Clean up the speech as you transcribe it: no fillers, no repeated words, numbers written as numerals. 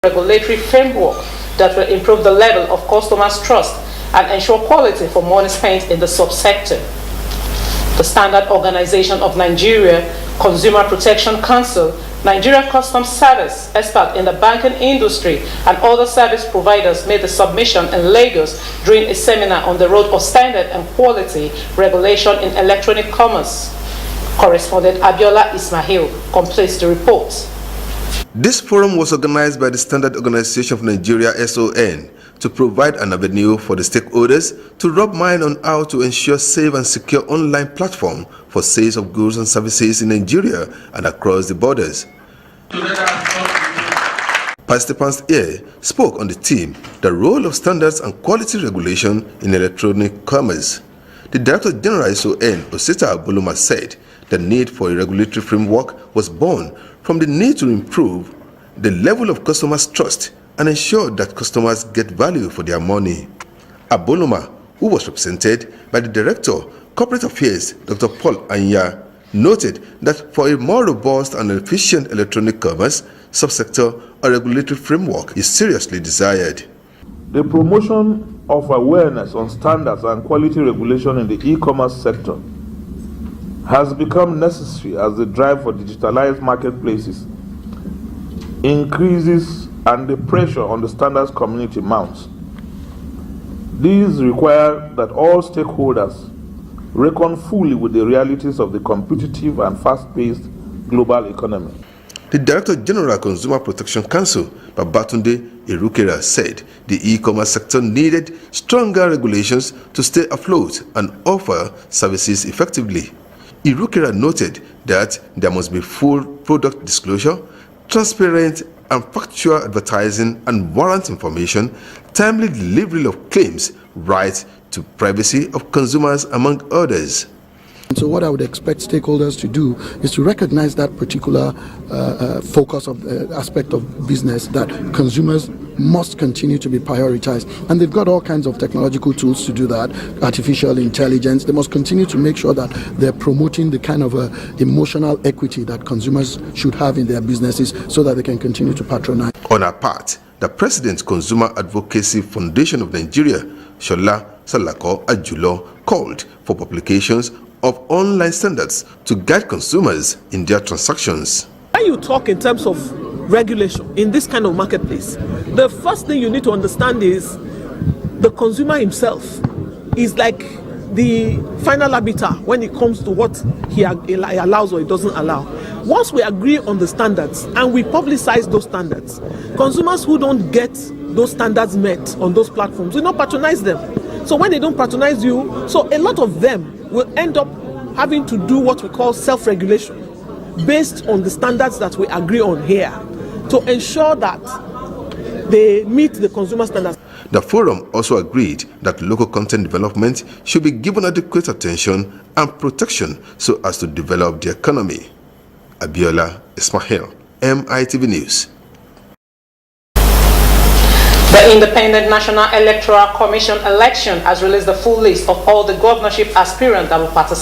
regulatory framework that will improve the level of customers' trust and ensure quality for money spent in the subsector. The Standard Organization of Nigeria, Consumer Protection Council, Nigeria Customs Service, expert in the banking industry, and other service providers made the submission in Lagos during a seminar on the road of standard and quality regulation in electronic commerce. Correspondent Abiola Ismail completes the report. This forum was organized by the Standard Organization of Nigeria, SON, to provide an avenue for the stakeholders to rub mind on how to ensure safe and secure online platform for sales of goods and services in Nigeria and across the borders. Participants here spoke on the theme, the role of standards and quality regulation in electronic commerce. The Director General SON, Osita Aboloma, said the need for a regulatory framework was born from the need to improve the level of customers' trust and ensure that customers get value for their money. Aboloma, who was represented by the Director, Corporate Affairs, Dr. Paul Anya, noted that for a more robust and efficient electronic commerce subsector, a regulatory framework is seriously desired. The promotion of awareness on standards and quality regulation in the e-commerce sector has become necessary as the drive for digitalized marketplaces increases and the pressure on the standards community mounts. These require that all stakeholders reckon fully with the realities of the competitive and fast-paced global economy. The Director General Consumer Protection Council, Babatunde Irukera, said the e-commerce sector needed stronger regulations to stay afloat and offer services effectively. Irukera noted that there must be full product disclosure, transparent and factual advertising and warrant information, timely delivery of claims, right to privacy of consumers, among others. And so what I would expect stakeholders to do is to recognize that particular focus of aspect of business, that consumers must continue to be prioritized. And they've got all kinds of technological tools to do that, artificial intelligence. They must continue to make sure that they're promoting the kind of emotional equity that consumers should have in their businesses so that they can continue to patronize. On her part, the President Consumer Advocacy Foundation of Nigeria, Shola Salako Ajulo, called for publications of online standards to guide consumers in their transactions. When you talk in terms of regulation in this kind of marketplace, the first thing you need to understand is the consumer himself is like the final arbiter when it comes to what he allows or he doesn't allow. Once we agree on the standards and we publicize those standards, consumers who don't get those standards met on those platforms will not patronize them. So when they don't patronize you, so a lot of them will end up having to do what we call self-regulation based on the standards that we agree on here to ensure that they meet the consumer standards. The forum also agreed that local content development should be given adequate attention and protection so as to develop the economy. Abiola Ismail, MITV News. The Independent National Electoral Commission election has released the full list of all the governorship aspirants that will participate